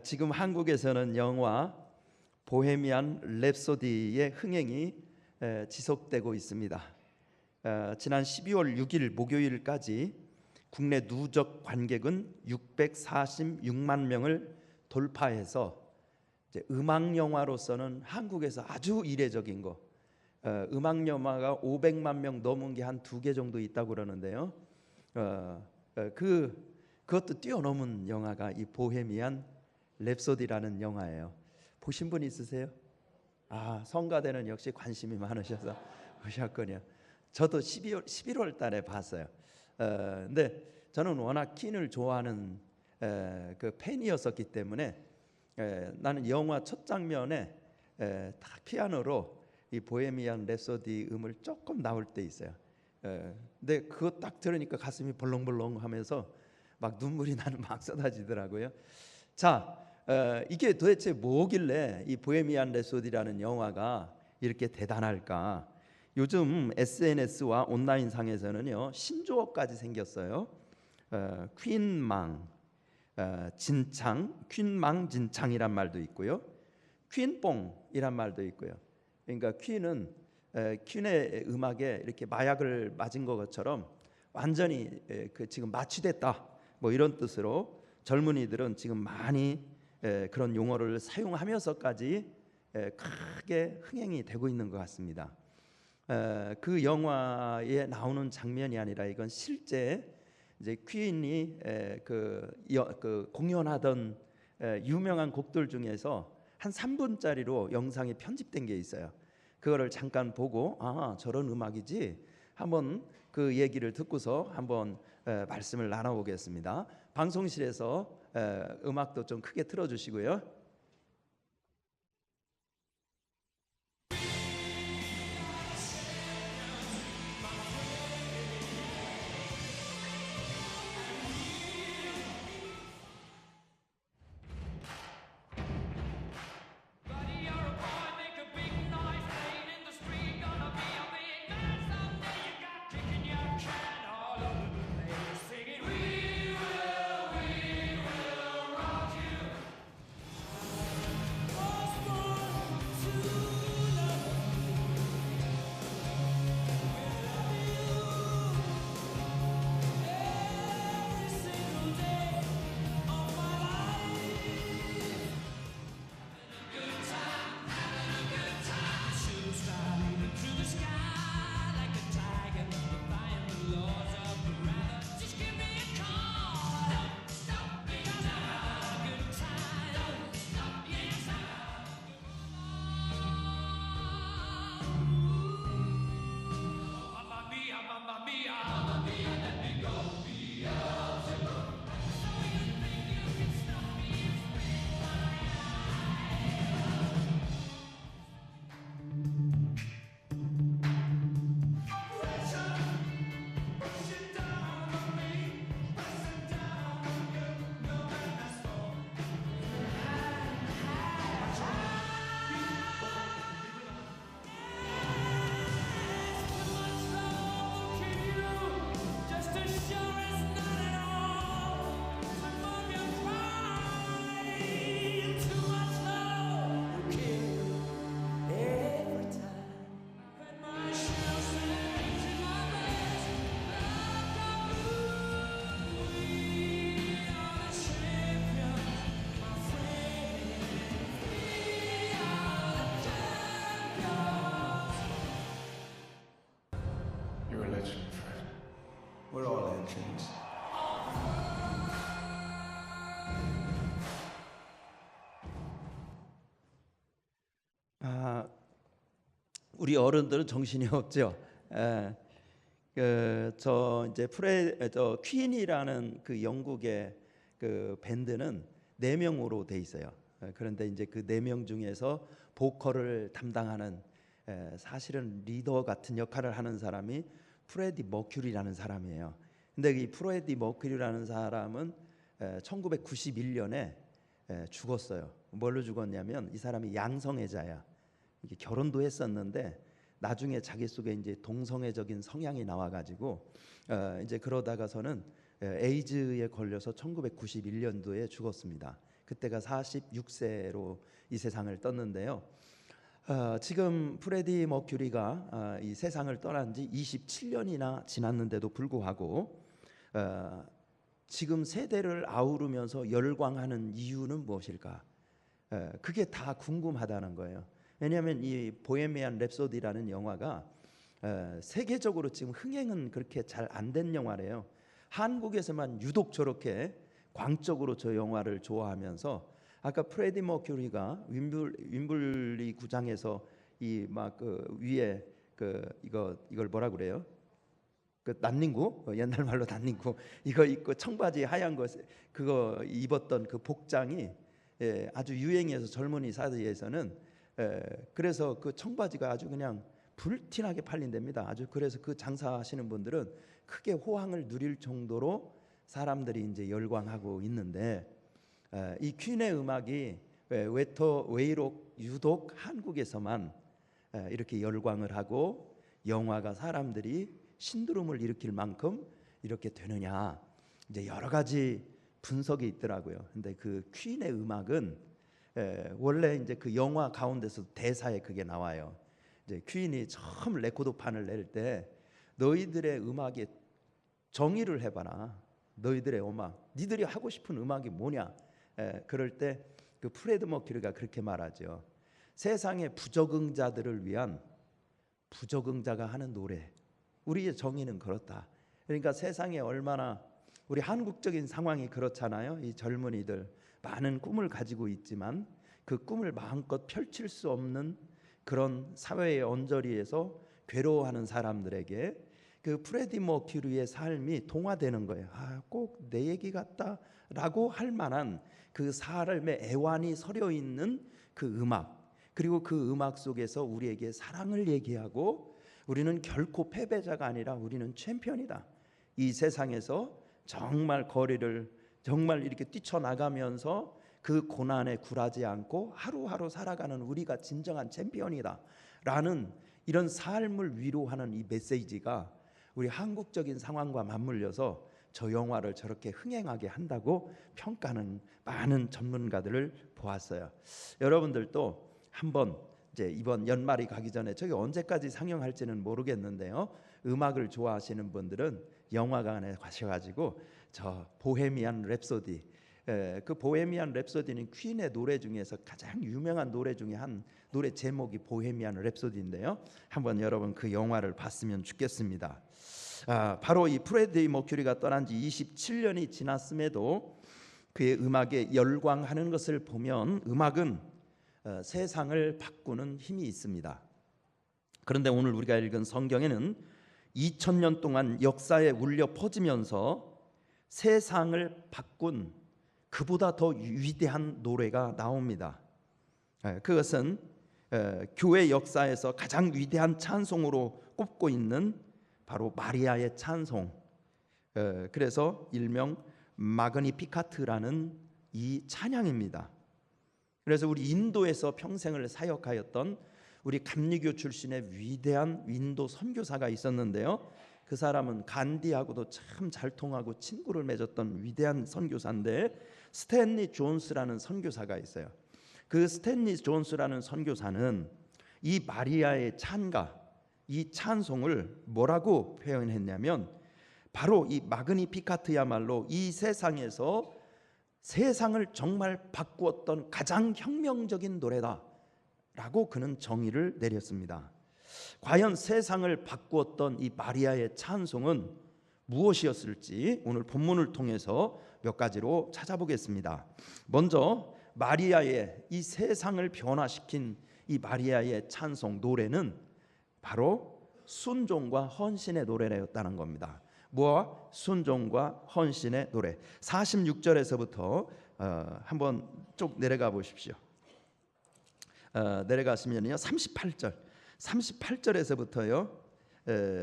지금 한국에서는 영화 보헤미안 랩소디의 흥행이 지속되고 있습니다. 지난 12월 6일 목요일까지 국내 누적 관객은 646만 명을 돌파해서 이제 음악 영화로서는 한국에서 아주 이례적인 거. 음악 영화가 500만 명 넘은 게 한 2개 정도 있다고 그러는데요. 그것도 뛰어넘은 영화가 이 보헤미안 랩소디라는 영화예요. 보신 분 있으세요? 성가대는 역시 관심이 많으셔서 보셨군요. 저도 11월 달에 봤어요. 근데 저는 워낙 퀸을 좋아하는 그 팬이었었기 때문에 나는 영화 첫 장면에 딱 피아노로 이 보헤미안 랩소디 음을 조금 나올 때 있어요. 근데 그거 딱 들으니까 가슴이 벌렁벌렁하면서 막 눈물이 나는 막 쏟아지더라고요. 자, 이게 도대체 뭐길래 이 보헤미안 랩소디라는 영화가 이렇게 대단할까? 요즘 SNS와 온라인 상에서는요 신조어까지 생겼어요. 퀸망, 진창, 퀸망 진창이란 말도 있고요. 퀸뽕이란 말도 있고요. 그러니까 퀸은 퀸의 음악에 이렇게 마약을 맞은 것처럼 완전히 지금 마취됐다. 뭐 이런 뜻으로 젊은이들은 지금 많이 그런 용어를 사용하면서까지 크게 흥행이 되고 있는 것 같습니다. 그 영화에 나오는 장면이 아니라 이건 실제 이제 퀸이 그 공연하던 유명한 곡들 중에서 한 3분짜리로 영상이 편집된 게 있어요. 그거를 잠깐 보고 저런 음악이지 한번 그 얘기를 듣고서 한번 말씀을 나눠보겠습니다. 방송실에서 음악도 좀 크게 틀어주시고요. You're a legend, Fred. We're all legends. 우리 어른들은 정신이 없죠. 저 이제 퀸이라는 그 영국의 그 밴드는 4명으로 돼 있어요. 그런데 이제 그 4명 중에서 보컬을 담당하는 사실은 리더 같은 역할을 하는 사람이 프레디 머큐리라는 사람이에요. 근데 이 프레디 머큐리라는 사람은 1991년에 죽었어요. 뭘로 죽었냐면 이 사람이 양성애자야. 이게 결혼도 했었는데 나중에 자기 속에 이제 동성애적인 성향이 나와가지고 이제 그러다가서는 에이즈에 걸려서 1991년도에 죽었습니다. 그때가 46세로 이 세상을 떴는데요. 지금 프레디 머큐리가 이 세상을 떠난 지 27년이나 지났는데도 불구하고 지금 세대를 아우르면서 열광하는 이유는 무엇일까? 그게 다 궁금하다는 거예요. 왜냐하면 이 보헤미안 랩소디라는 영화가 세계적으로 지금 흥행은 그렇게 잘 안 된 영화래요. 한국에서만 유독 저렇게 광적으로 저 영화를 좋아하면서 아까 프레디 머큐리가 윈블리 구장에서 이 막 그 위에 이걸 뭐라 그래요? 그 난닝구, 옛날 말로 난닝구 이거 입고 청바지 하얀 거 그거 입었던 그 복장이 아주 유행해서 젊은이 사이에서는 그래서 그 청바지가 아주 그냥 불티나게 팔린답니다. 아주 그래서 그 장사하시는 분들은 크게 호황을 누릴 정도로 사람들이 이제 열광하고 있는데 이 퀸의 음악이 왜이록 유독 한국에서만 이렇게 열광을 하고 영화가 사람들이 신드롬을 일으킬 만큼 이렇게 되느냐, 이제 여러 가지 분석이 있더라고요. 근데 그 퀸의 음악은 원래 이제 그 영화 가운데서 대사에 그게 나와요. 이제 퀸이 처음 레코드판을 낼 때 너희들의 음악에 정의를 해봐라. 너희들의 음악, 니들이 하고 싶은 음악이 뭐냐? 그럴 때 그 프레드 머큐리가 그렇게 말하죠. 세상의 부적응자들을 위한 부적응자가 하는 노래. 우리의 정의는 그렇다. 그러니까 세상에 얼마나 우리 한국적인 상황이 그렇잖아요. 이 젊은이들 많은 꿈을 가지고 있지만 그 꿈을 마음껏 펼칠 수 없는 그런 사회의 언저리에서 괴로워하는 사람들에게 그 프레디 머큐리의 삶이 동화되는 거예요. 꼭 내 얘기 같다라고 할 만한 그 삶의 애환이 서려 있는 그 음악, 그리고 그 음악 속에서 우리에게 사랑을 얘기하고 우리는 결코 패배자가 아니라 우리는 챔피언이다. 이 세상에서 정말 거리를 정말 이렇게 뛰쳐나가면서 그 고난에 굴하지 않고 하루하루 살아가는 우리가 진정한 챔피언이다 라는 이런 삶을 위로하는 이 메시지가 우리 한국적인 상황과 맞물려서 저 영화를 저렇게 흥행하게 한다고 평가하는 많은 전문가들을 보았어요. 여러분들도 한번 이제 이번 연말이 가기 전에 저기 언제까지 상영할지는 모르겠는데요. 음악을 좋아하시는 분들은 영화관에 가셔가지고 저 보헤미안 랩소디, 그 보헤미안 랩소디는 퀸의 노래 중에서 가장 유명한 노래 중에 한 노래 제목이 보헤미안 랩소디인데요. 한번 여러분 그 영화를 봤으면 좋겠습니다. 바로 이 프레디 머큐리가 떠난 지 27년이 지났음에도 그의 음악에 열광하는 것을 보면 음악은 세상을 바꾸는 힘이 있습니다. 그런데 오늘 우리가 읽은 성경에는 2000년 동안 역사에 울려 퍼지면서 세상을 바꾼 그보다 더 위대한 노래가 나옵니다. 그것은 교회 역사에서 가장 위대한 찬송으로 꼽고 있는 바로 마리아의 찬송, 그래서 일명 마그니피카트라는 이 찬양입니다. 그래서 우리 인도에서 평생을 사역하였던 우리 감리교 출신의 위대한 인도 선교사가 있었는데요. 그 사람은 간디하고도 참 잘 통하고 친구를 맺었던 위대한 선교사인데 스탠리 존스라는 선교사가 있어요. 그 스탠리 존스라는 선교사는 이 마리아의 찬가, 이 찬송을 뭐라고 표현했냐면 바로 이 마그니피카트야말로 이 세상에서 세상을 정말 바꾸었던 가장 혁명적인 노래다라고 그는 정의를 내렸습니다. 과연 세상을 바꾸었던 이 마리아의 찬송은 무엇이었을지 오늘 본문을 통해서 몇 가지로 찾아보겠습니다. 먼저 마리아의 이 세상을 변화시킨 이 마리아의 찬송 노래는 바로 순종과 헌신의 노래였다는 겁니다. 뭐와 순종과 헌신의 노래. 46절에서부터 한번 쭉 내려가 보십시오. 내려가시면요 38절에서부터요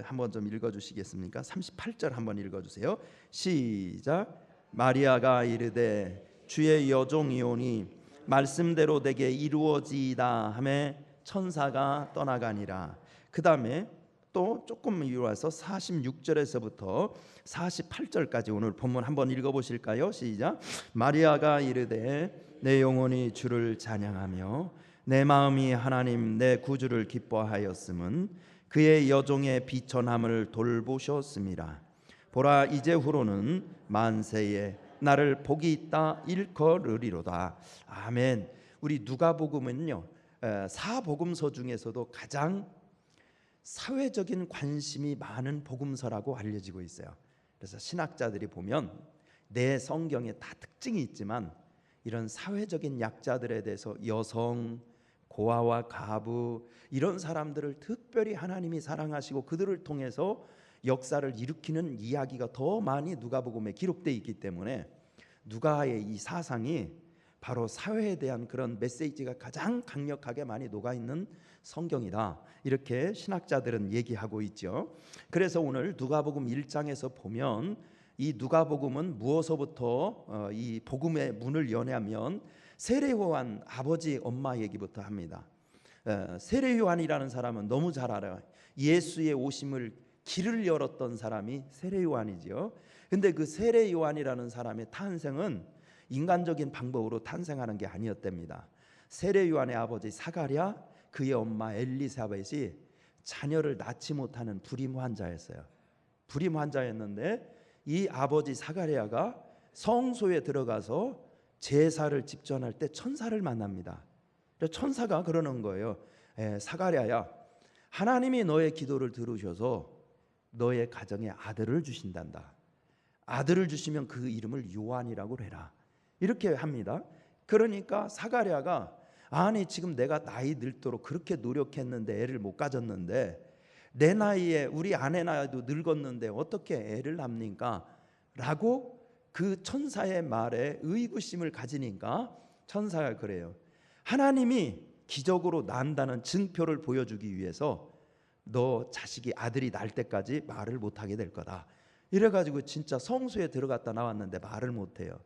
한번 좀 읽어주시겠습니까? 38절 한번 읽어주세요. 시작. 마리아가 이르되 주의 여종이오니 말씀대로 내게 이루어지이다 하매 천사가 떠나가니라. 그 다음에 또 조금 위로 와서 46절에서부터 48절까지 오늘 본문 한번 읽어보실까요? 시작. 마리아가 이르되 내 영혼이 주를 찬양하며 내 마음이 하나님 내 구주를 기뻐하였음은 그의 여종의 비천함을 돌보셨음이라. 보라 이제후로는 만세에 나를 복이 있다 일컬으리로다. 아멘. 우리 누가복음은요, 사복음서 중에서도 가장 사회적인 관심이 많은 복음서라고 알려지고 있어요. 그래서 신학자들이 보면 내 성경에 다 특징이 있지만 이런 사회적인 약자들에 대해서 여성, 고아와 가부 이런 사람들을 특별히 하나님이 사랑하시고 그들을 통해서 역사를 일으키는 이야기가 더 많이 누가복음에 기록되어 있기 때문에 누가의 이 사상이 바로 사회에 대한 그런 메시지가 가장 강력하게 많이 녹아있는 성경이다, 이렇게 신학자들은 얘기하고 있죠. 그래서 오늘 누가복음 1장에서 보면 이 누가복음은 무엇서부터 이 복음의 문을 여냐면 세례요한 아버지 엄마 얘기부터 합니다. 세례요한이라는 사람은 너무 잘 알아요. 예수의 오심을 길을 열었던 사람이 세례요한이죠. 근데 그 세례요한이라는 사람의 탄생은 인간적인 방법으로 탄생하는 게 아니었답니다. 세례요한의 아버지 사가랴, 그의 엄마 엘리사벳이 자녀를 낳지 못하는 불임 환자였어요. 불임 환자였는데 이 아버지 사가랴가 성소에 들어가서 제사를 집전할 때 천사를 만납니다. 천사가 그러는 거예요. 사가랴야, 하나님이 너의 기도를 들으셔서 너의 가정에 아들을 주신단다. 아들을 주시면 그 이름을 요한이라고 해라. 이렇게 합니다. 그러니까 사가랴가 아니 지금 내가 나이 늙도록 그렇게 노력했는데 애를 못 가졌는데 내 나이에 우리 아내 나이도 늙었는데 어떻게 애를 낳습니까? 라고 그 천사의 말에 의구심을 가지니까 천사가 그래요. 하나님이 기적으로 난다는 증표를 보여주기 위해서 너 자식이 아들이 날 때까지 말을 못하게 될 거다. 이래가지고 진짜 성소에 들어갔다 나왔는데 말을 못해요.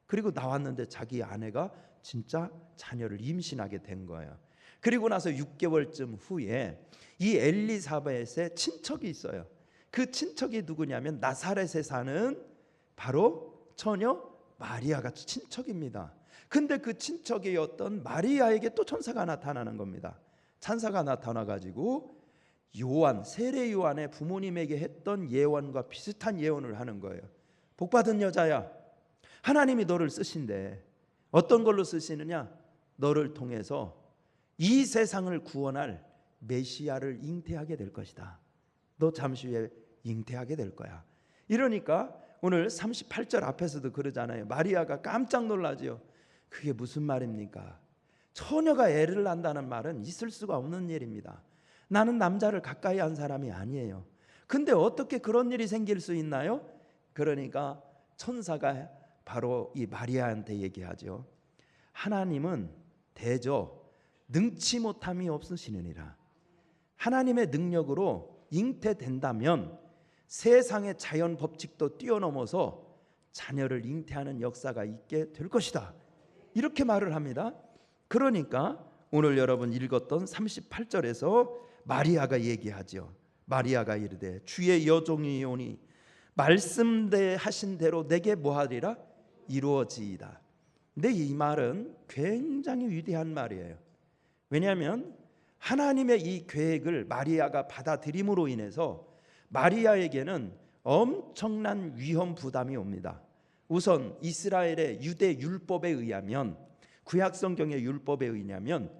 그리고 나왔는데 자기 아내가 진짜 자녀를 임신하게 된 거예요. 그리고 나서 6개월쯤 후에 이 엘리사벳의 친척이 있어요. 그 친척이 누구냐면 나사렛에 사는 바로 처녀 마리아가 친척입니다. 근데 그 친척이었던 마리아에게 또 천사가 나타나는 겁니다. 천사가 나타나가지고 요한, 세례 요한의 부모님에게 했던 예언과 비슷한 예언을 하는 거예요. 복받은 여자야, 하나님이 너를 쓰신대. 어떤 걸로 쓰시느냐? 너를 통해서 이 세상을 구원할 메시아를 잉태하게 될 것이다. 너 잠시 후에 잉태하게 될 거야. 이러니까 오늘 38절 앞에서도 그러잖아요. 마리아가 깜짝 놀라죠. 그게 무슨 말입니까? 처녀가 애를 낳는다는 말은 있을 수가 없는 일입니다. 나는 남자를 가까이 한 사람이 아니에요. 근데 어떻게 그런 일이 생길 수 있나요? 그러니까 천사가 바로 이 마리아한테 얘기하죠. 하나님은 대저 능치 못함이 없으시느니라. 하나님의 능력으로 잉태된다면 세상의 자연 법칙도 뛰어넘어서 자녀를 잉태하는 역사가 있게 될 것이다. 이렇게 말을 합니다. 그러니까 오늘 여러분 읽었던 38절에서 마리아가 얘기하죠. 마리아가 이르되 주의 여종이오니 말씀하신 대로 내게 뭐하리라? 이루어지이다. 근데 이 말은 굉장히 위대한 말이에요. 왜냐하면 하나님의 이 계획을 마리아가 받아들임으로 인해서 마리아에게는 엄청난 위험 부담이 옵니다. 우선 이스라엘의 유대 율법에 의하면, 구약 성경의 율법에 의하면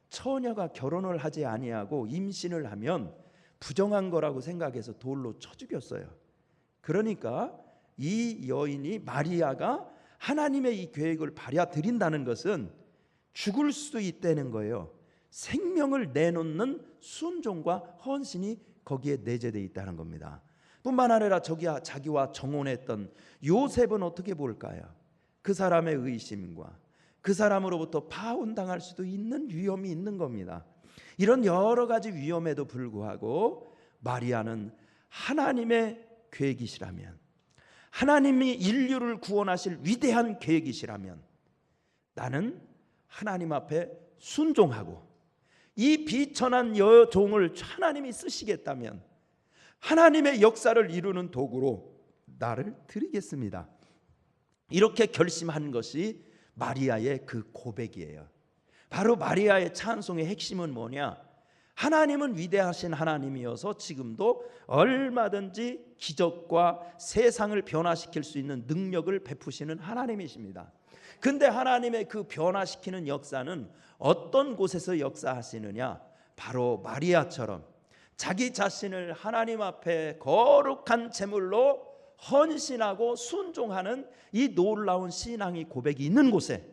처녀가 결혼을 하지 아니하고 임신을 하면 부정한 거라고 생각해서 돌로 쳐 죽였어요. 그러니까 이 여인이 마리아가 하나님의 이 계획을 받아들인다는 것은 죽을 수도 있다는 거예요. 생명을 내놓는 순종과 헌신이 거기에 내재되어 있다는 겁니다. 뿐만 아니라 자기와 정혼했던 요셉은 어떻게 볼까요? 그 사람의 의심과 그 사람으로부터 파혼당할 수도 있는 위험이 있는 겁니다. 이런 여러 가지 위험에도 불구하고 마리아는 하나님의 계획이시라면, 하나님이 인류를 구원하실 위대한 계획이시라면 나는 하나님 앞에 순종하고 이 비천한 여종을 하나님이 쓰시겠다면 하나님의 역사를 이루는 도구로 나를 드리겠습니다. 이렇게 결심한 것이 마리아의 그 고백이에요. 바로 마리아의 찬송의 핵심은 뭐냐? 하나님은 위대하신 하나님이어서 지금도 얼마든지 기적과 세상을 변화시킬 수 있는 능력을 베푸시는 하나님이십니다. 근데 하나님의 그 변화시키는 역사는 어떤 곳에서 역사하시느냐? 바로 마리아처럼 자기 자신을 하나님 앞에 거룩한 제물로 헌신하고 순종하는 이 놀라운 신앙의 고백이 있는 곳에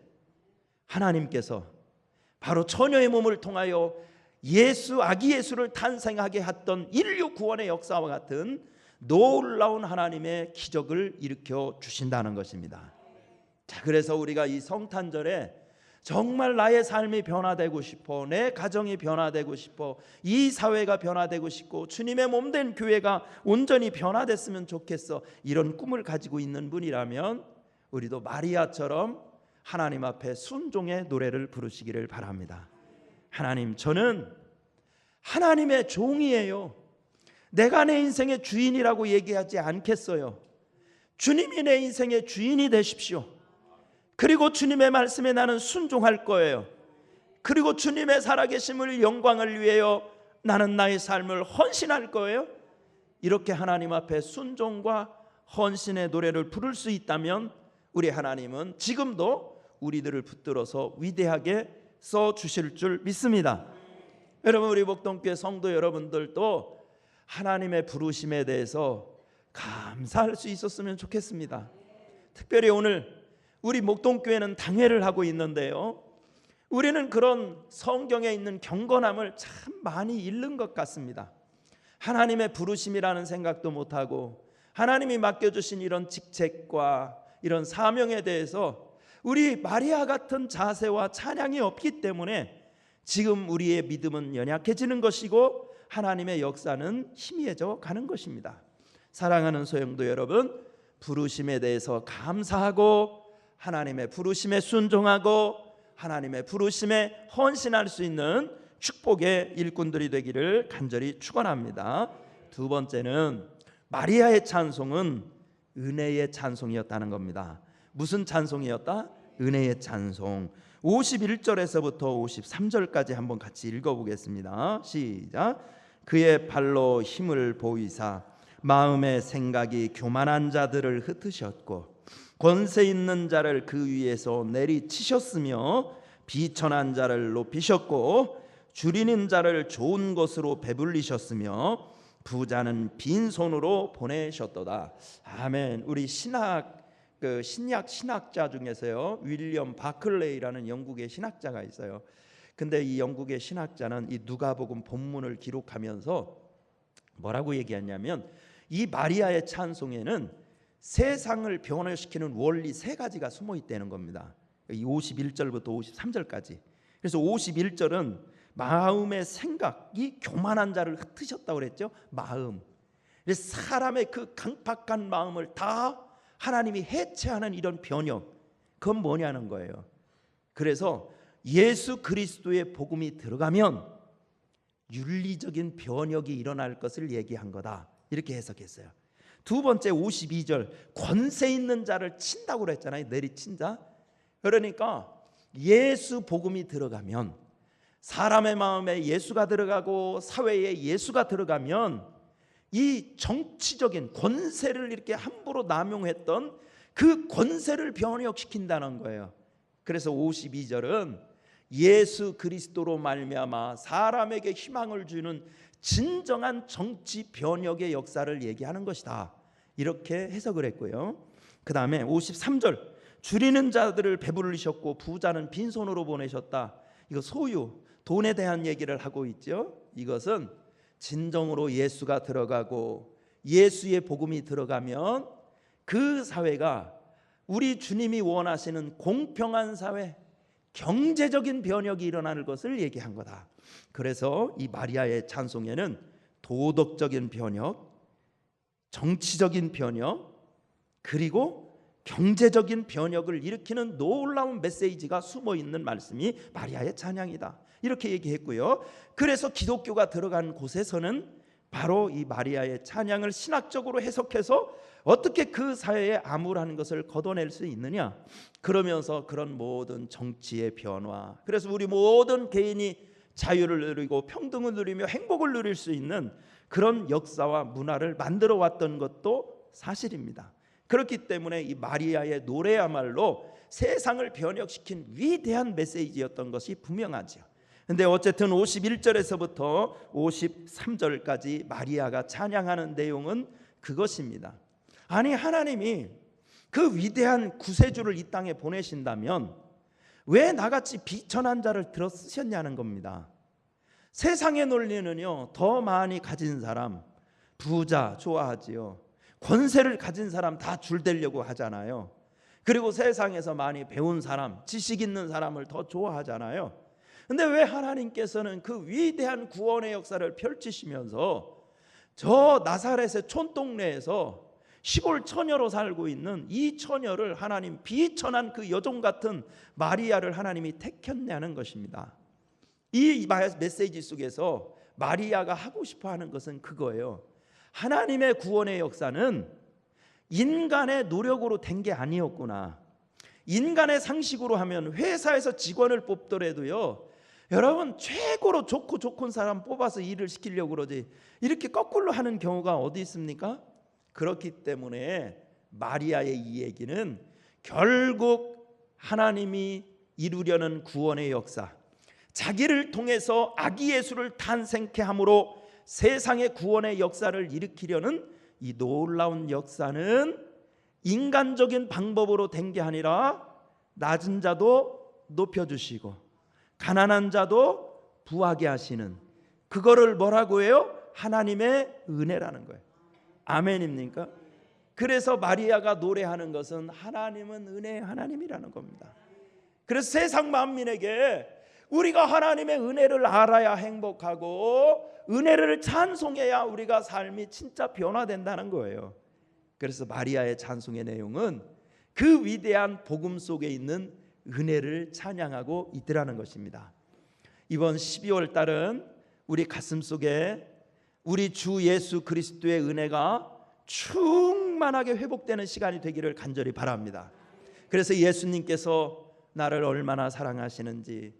하나님께서 바로 처녀의 몸을 통하여 아기 예수를 탄생하게 했던 인류 구원의 역사와 같은 놀라운 하나님의 기적을 일으켜 주신다는 것입니다. 자, 그래서 우리가 이 성탄절에 정말 나의 삶이 변화되고 싶어, 내 가정이 변화되고 싶어, 이 사회가 변화되고 싶고 주님의 몸된 교회가 온전히 변화됐으면 좋겠어, 이런 꿈을 가지고 있는 분이라면 우리도 마리아처럼 하나님 앞에 순종의 노래를 부르시기를 바랍니다. 하나님, 저는 하나님의 종이에요. 내가 내 인생의 주인이라고 얘기하지 않겠어요. 주님이 내 인생의 주인이 되십시오. 그리고 주님의 말씀에 나는 순종할 거예요. 그리고 주님의 살아계심을 영광을 위하여 나는 나의 삶을 헌신할 거예요. 이렇게 하나님 앞에 순종과 헌신의 노래를 부를 수 있다면 우리 하나님은 지금도 우리들을 붙들어서 위대하게 써주실 줄 믿습니다. 여러분, 우리 목동교회 성도 여러분들도 하나님의 부르심에 대해서 감사할 수 있었으면 좋겠습니다. 특별히 오늘 우리 목동교회는 당회를 하고 있는데요, 우리는 그런 성경에 있는 경건함을 참 많이 잃는 것 같습니다. 하나님의 부르심이라는 생각도 못하고 하나님이 맡겨주신 이런 직책과 이런 사명에 대해서 우리 마리아 같은 자세와 찬양이 없기 때문에 지금 우리의 믿음은 연약해지는 것이고 하나님의 역사는 희미해져 가는 것입니다. 사랑하는 소영도 여러분, 부르심에 대해서 감사하고 하나님의 부르심에 순종하고 하나님의 부르심에 헌신할 수 있는 축복의 일꾼들이 되기를 간절히 축원합니다. 두 번째는 마리아의 찬송은 은혜의 찬송이었다는 겁니다. 무슨 찬송이었다? 은혜의 찬송. 51절에서부터 53절까지 한번 같이 읽어보겠습니다. 시작. 그의 발로 힘을 보이사 마음의 생각이 교만한 자들을 흩으셨고 권세 있는 자를 그 위에서 내리치셨으며 비천한 자를 높이셨고 줄이는 자를 좋은 것으로 배불리셨으며 부자는 빈손으로 보내셨도다. 아멘. 우리 신약 신학자 중에서요, 윌리엄 바클레이라는 영국의 신학자가 있어요. 근데 이 영국의 신학자는 이 누가복음 본문을 기록하면서 뭐라고 얘기했냐면 이 마리아의 찬송에는 세상을 변화시키는 원리 세 가지가 숨어 있다는 겁니다. 이 51절부터 53절까지. 그래서 51절은 마음의 생각이 교만한 자를 흩으셨다고 그랬죠. 마음. 사람의 그 강팍한 마음을 다 하나님이 해체하는 이런 변혁, 그건 뭐냐는 거예요. 그래서 예수 그리스도의 복음이 들어가면 윤리적인 변혁이 일어날 것을 얘기한 거다, 이렇게 해석했어요. 두 번째 52절, 권세 있는 자를 친다고 그랬잖아요. 내리친 자. 그러니까 예수 복음이 들어가면, 사람의 마음에 예수가 들어가고 사회에 예수가 들어가면 이 정치적인 권세를 이렇게 함부로 남용했던 그 권세를 변혁시킨다는 거예요. 그래서 52절은 예수 그리스도로 말미암아 사람에게 희망을 주는 진정한 정치 변혁의 역사를 얘기하는 것이다, 이렇게 해석을 했고요. 그 다음에 53절, 줄이는 자들을 배부르셨고 부자는 빈손으로 보내셨다. 이거 소유, 돈에 대한 얘기를 하고 있죠. 이것은 진정으로 예수가 들어가고 예수의 복음이 들어가면 그 사회가 우리 주님이 원하시는 공평한 사회, 경제적인 변혁이 일어나는 것을 얘기한 거다. 그래서 이 마리아의 찬송에는 도덕적인 변혁, 정치적인 변혁, 그리고 경제적인 변혁을 일으키는 놀라운 메시지가 숨어 있는 말씀이 마리아의 찬양이다, 이렇게 얘기했고요. 그래서 기독교가 들어간 곳에서는 바로 이 마리아의 찬양을 신학적으로 해석해서 어떻게 그 사회에 암울한 것을 걷어낼 수 있느냐, 그러면서 그런 모든 정치의 변화, 그래서 우리 모든 개인이 자유를 누리고 평등을 누리며 행복을 누릴 수 있는 그런 역사와 문화를 만들어 왔던 것도 사실입니다. 그렇기 때문에 이 마리아의 노래야말로 세상을 변혁시킨 위대한 메시지였던 것이 분명하죠. 근데 어쨌든 51절에서부터 53절까지 마리아가 찬양하는 내용은 그것입니다. 아니, 하나님이 그 위대한 구세주를 이 땅에 보내신다면 왜 나같이 비천한 자를 들어 쓰셨냐는 겁니다. 세상의 논리는요, 더 많이 가진 사람, 부자 좋아하지요. 권세를 가진 사람 다 줄대려고 하잖아요. 그리고 세상에서 많이 배운 사람, 지식 있는 사람을 더 좋아하잖아요. 근데 왜 하나님께서는 그 위대한 구원의 역사를 펼치시면서 저 나사렛의 촌동네에서 시골 처녀로 살고 있는 이 처녀를, 하나님 비천한 그 여종 같은 마리아를 하나님이 택했냐는 것입니다. 이 메시지 속에서 마리아가 하고 싶어 하는 것은 그거예요. 하나님의 구원의 역사는 인간의 노력으로 된 게 아니었구나. 인간의 상식으로 하면 회사에서 직원을 뽑더라도요, 여러분 최고로 좋은 사람 뽑아서 일을 시키려고 그러지 이렇게 거꾸로 하는 경우가 어디 있습니까? 그렇기 때문에 마리아의 이 얘기는 결국 하나님이 이루려는 구원의 역사, 자기를 통해서 아기 예수를 탄생케 함으로 세상의 구원의 역사를 일으키려는 이 놀라운 역사는 인간적인 방법으로 된 게 아니라 낮은 자도 높여주시고 가난한 자도 부하게 하시는, 그거를 뭐라고 해요? 하나님의 은혜라는 거예요. 아멘입니까? 그래서 마리아가 노래하는 것은 하나님은 은혜의 하나님이라는 겁니다. 그래서 세상 만민에게 우리가 하나님의 은혜를 알아야 행복하고 은혜를 찬송해야 우리가 삶이 진짜 변화된다는 거예요. 그래서 마리아의 찬송의 내용은 그 위대한 복음 속에 있는 은혜를 찬양하고 있더라는 것입니다. 이번 12월 달은 우리 가슴 속에 우리 주 예수 그리스도의 은혜가 충만하게 회복되는 시간이 되기를 간절히 바랍니다. 그래서 예수님께서 나를 얼마나 사랑하시는지,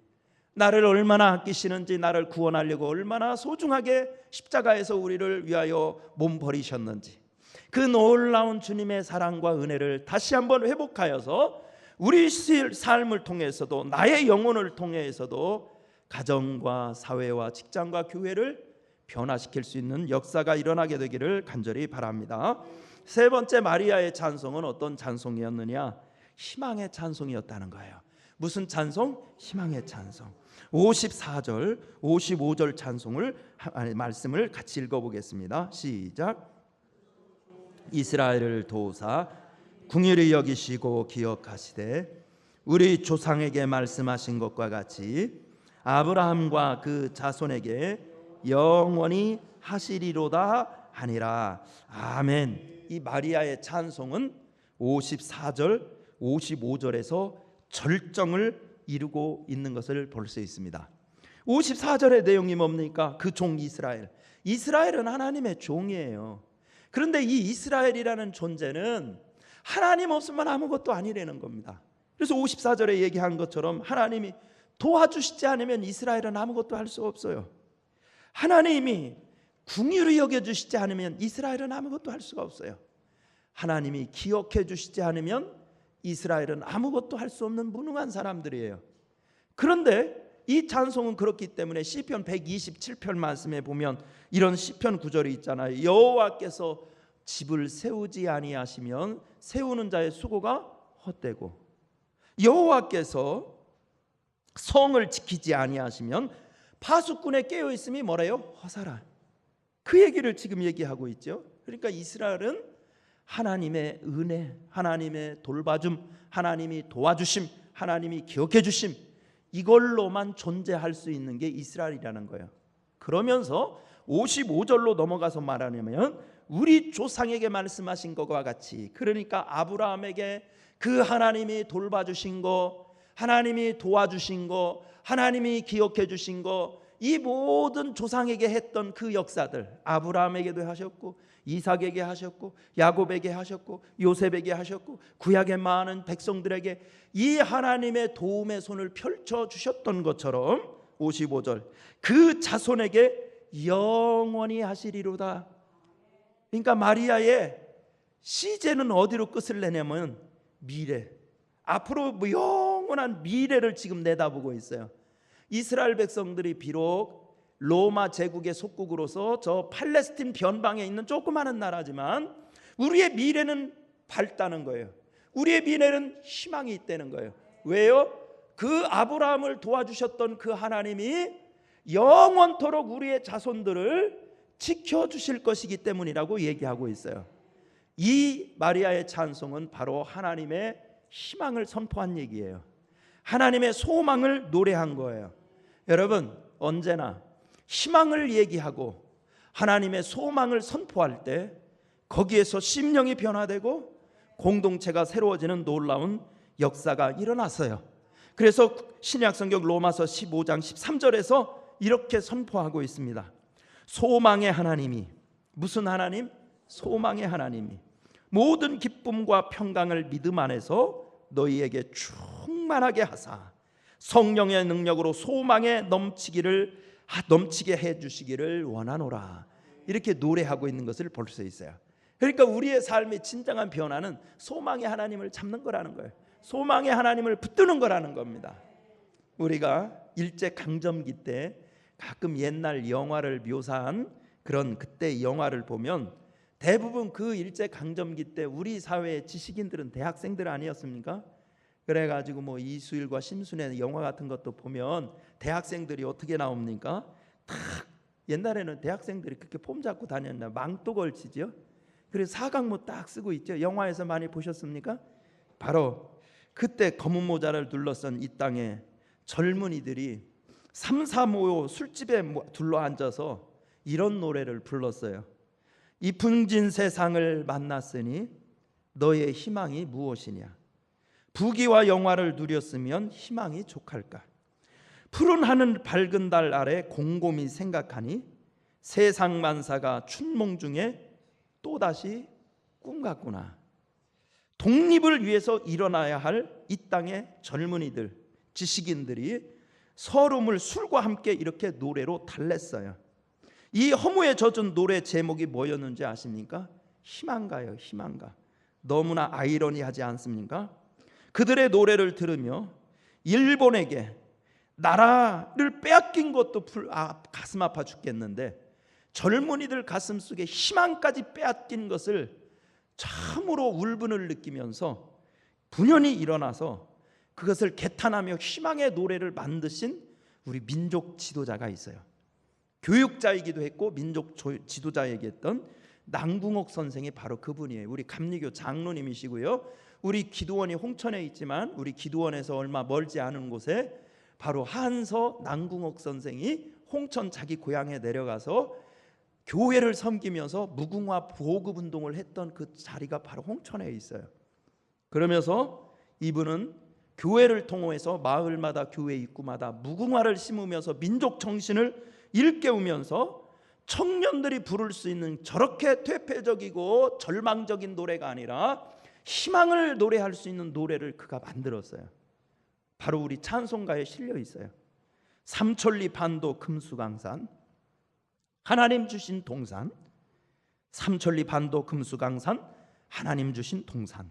나를 얼마나 아끼시는지, 나를 구원하려고 얼마나 소중하게 십자가에서 우리를 위하여 몸 버리셨는지, 그 놀라운 주님의 사랑과 은혜를 다시 한번 회복하여서 우리 삶을 통해서도, 나의 영혼을 통해서도 가정과 사회와 직장과 교회를 변화시킬 수 있는 역사가 일어나게 되기를 간절히 바랍니다. 세 번째 마리아의 찬송은 어떤 찬송이었느냐? 희망의 찬송이었다는 거예요. 무슨 찬송? 희망의 찬송. 54절, 55절 찬송을 말씀을 같이 읽어보겠습니다. 시작. 이스라엘을 도우사 긍휼히 여기시고 기억하시되 우리 조상에게 말씀하신 것과 같이 아브라함과 그 자손에게 영원히 하시리로다 하니라. 아멘. 이 마리아의 찬송은 54절, 55절에서 절정을 이루고 있는 것을 볼 수 있습니다. 54절의 내용이 뭡니까? 그 종 이스라엘. 이스라엘은 하나님의 종이에요. 그런데 이 이스라엘이라는 존재는 하나님 없으면 아무것도 아니라는 겁니다. 그래서 54절에 얘기한 것처럼 하나님이 도와주시지 않으면 이스라엘은 아무것도 할 수 없어요. 하나님이 긍휼히 여겨주시지 않으면 이스라엘은 아무것도 할 수가 없어요. 하나님이 기억해 주시지 않으면 이스라엘은 아무것도 할 수 없는 무능한 사람들이에요. 그런데 이 찬송은 그렇기 때문에 시편 127편 말씀에 보면 이런 시편 구절이 있잖아요. 여호와께서 집을 세우지 아니하시면 세우는 자의 수고가 헛되고, 여호와께서 성을 지키지 아니하시면 파수꾼의 깨어 있음이 뭐래요? 허사라. 그 얘기를 지금 얘기하고 있죠. 그러니까 이스라엘은 하나님의 은혜, 하나님의 돌봐줌, 하나님이 도와주심, 하나님이 기억해 주심, 이걸로만 존재할 수 있는 게 이스라엘이라는 거예요. 그러면서 55절로 넘어가서 말하냐면 우리 조상에게 말씀하신 것과 같이, 그러니까 아브라함에게 그 하나님이 돌봐주신 거, 하나님이 도와주신 거, 하나님이 기억해 주신 거, 이 모든 조상에게 했던 그 역사들, 아브라함에게도 하셨고 이삭에게 하셨고 야곱에게 하셨고 요셉에게 하셨고 구약의 많은 백성들에게 이 하나님의 도움의 손을 펼쳐 주셨던 것처럼 55절 그 자손에게 영원히 하시리로다. 그러니까 마리아의 시제는 어디로 끝을 내냐면 미래, 앞으로 영원한 미래를 지금 내다보고 있어요. 이스라엘 백성들이 비록 로마 제국의 속국으로서 저 팔레스틴 변방에 있는 조그마한 나라지만 우리의 미래는 밝다는 거예요. 우리의 미래는 희망이 있다는 거예요. 왜요? 그 아브라함을 도와주셨던 그 하나님이 영원토록 우리의 자손들을 지켜주실 것이기 때문이라고 얘기하고 있어요. 이 마리아의 찬송은 바로 하나님의 희망을 선포한 얘기예요. 하나님의 소망을 노래한 거예요. 여러분, 언제나 희망을 얘기하고 하나님의 소망을 선포할 때 거기에서 심령이 변화되고 공동체가 새로워지는 놀라운 역사가 일어났어요. 그래서 신약성경 로마서 15장 13절에서 이렇게 선포하고 있습니다. 소망의 하나님이, 무슨 하나님? 소망의 하나님이 모든 기쁨과 평강을 믿음 안에서 너희에게 충만하게 하사 성령의 능력으로 소망에 넘치게 해주시기를 원하노라. 이렇게 노래하고 있는 것을 볼 수 있어요. 그러니까 우리의 삶의 진정한 변화는 소망의 하나님을 잡는 거라는 거예요. 소망의 하나님을 붙드는 거라는 겁니다. 우리가 일제강점기 때 가끔 옛날 영화를 묘사한 그런 그때 영화를 보면 대부분 그 일제강점기 때 우리 사회의 지식인들은 대학생들 아니었습니까? 그래가지고 뭐 이수일과 심순의 영화 같은 것도 보면 대학생들이 어떻게 나옵니까? 딱 옛날에는 대학생들이 그렇게 폼 잡고 다녔나 망토 걸치죠. 그래서 사각모 딱 쓰고 있죠. 영화에서 많이 보셨습니까? 바로 그때 검은 모자를 둘러싼 이 땅에 젊은이들이 335 술집에 둘러앉아서 이런 노래를 불렀어요. 이 풍진 세상을 만났으니 너의 희망이 무엇이냐? 부귀와 영화를 누렸으면 희망이 족할까? 푸른 하늘 밝은 달 아래 곰곰이 생각하니 세상 만사가 춘몽 중에 또다시 꿈 같구나. 독립을 위해서 일어나야 할 이 땅의 젊은이들, 지식인들이 서름을 술과 함께 이렇게 노래로 달랬어요. 이 허무에 젖은 노래 제목이 뭐였는지 아십니까? 희망가요. 희망가. 너무나 아이러니하지 않습니까? 그들의 노래를 들으며 일본에게 나라를 빼앗긴 것도 가슴 아파 죽겠는데 젊은이들 가슴 속에 희망까지 빼앗긴 것을 참으로 울분을 느끼면서 분연히 일어나서 그것을 개탄하며 희망의 노래를 만드신 우리 민족 지도자가 있어요. 교육자이기도 했고 민족 지도자이기도 남궁옥 선생이 바로 그분이에요. 우리 감리교 장로님이시고요. 우리 기도원이 홍천에 있지만 우리 기도원에서 얼마 멀지 않은 곳에 바로 한서 남궁옥 선생이 홍천 자기 고향에 내려가서 교회를 섬기면서 무궁화 보급 운동을 했던 그 자리가 바로 홍천에 있어요. 그러면서 이분은 교회를 통해서 마을마다 교회 입구마다 무궁화를 심으면서 민족 정신을 일깨우면서 청년들이 부를 수 있는 저렇게 퇴폐적이고 절망적인 노래가 아니라 희망을 노래할 수 있는 노래를 그가 만들었어요. 바로 우리 찬송가에 실려 있어요. 삼천리 반도 금수강산, 하나님 주신 동산. 삼천리 반도 금수강산, 하나님 주신 동산.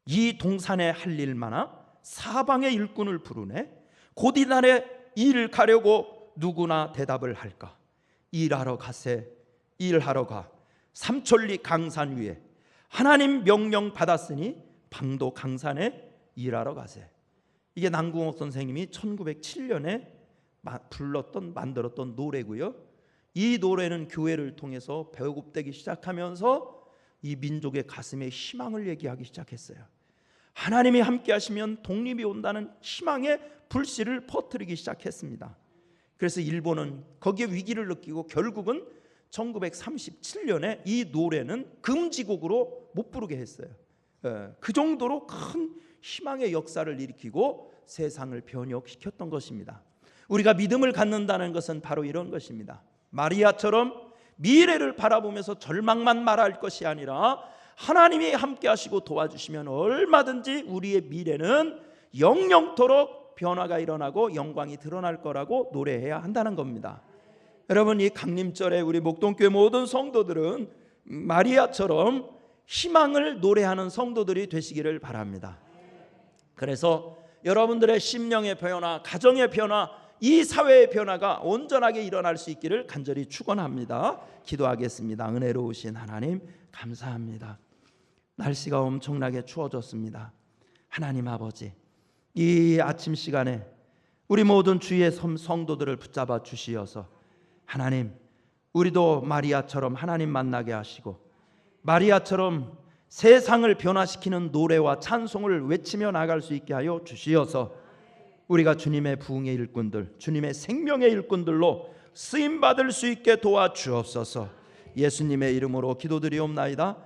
이 동산에 할 일 많아 사방의 일꾼을 부르네. 곧 이날에 일 가려고 누구나 대답을 할까? 일하러 가세. 일하러 가. 삼천리 강산 위에 하나님 명령 받았으니 방도 강산에 일하러 가세. 이게 남궁옥 선생님이 1907년에 만들었던 노래고요. 이 노래는 교회를 통해서 배고프되기 시작하면서 이 민족의 가슴에 희망을 얘기하기 시작했어요. 하나님이 함께 하시면 독립이 온다는 희망의 불씨를 퍼뜨리기 시작했습니다. 그래서 일본은 거기에 위기를 느끼고 결국은 1937년에 이 노래는 금지곡으로 못 부르게 했어요. 그 정도로 큰 희망의 역사를 일으키고 세상을 변혁시켰던 것입니다. 우리가 믿음을 갖는다는 것은 바로 이런 것입니다. 마리아처럼 미래를 바라보면서 절망만 말할 것이 아니라 하나님이 함께 하시고 도와주시면 얼마든지 우리의 미래는 영영토록 변화가 일어나고 영광이 드러날 거라고 노래해야 한다는 겁니다. 여러분, 이 강림절에 우리 목동교회 모든 성도들은 마리아처럼 희망을 노래하는 성도들이 되시기를 바랍니다. 그래서 여러분들의 심령의 변화, 가정의 변화, 이 사회의 변화가 온전하게 일어날 수 있기를 간절히 축원합니다. 기도하겠습니다. 은혜로우신 하나님 감사합니다. 날씨가 엄청나게 추워졌습니다. 하나님 아버지, 이 아침 시간에 우리 모든 주의 성도들을 붙잡아 주시어서 하나님, 우리도 마리아처럼 하나님 만나게 하시고 마리아처럼 세상을 변화시키는 노래와 찬송을 외치며 나갈 수 있게 하여 주시어서 우리가 주님의 부흥의 일꾼들, 주님의 생명의 일꾼들로 쓰임받을 수 있게 도와주옵소서. 예수님의 이름으로 기도드리옵나이다.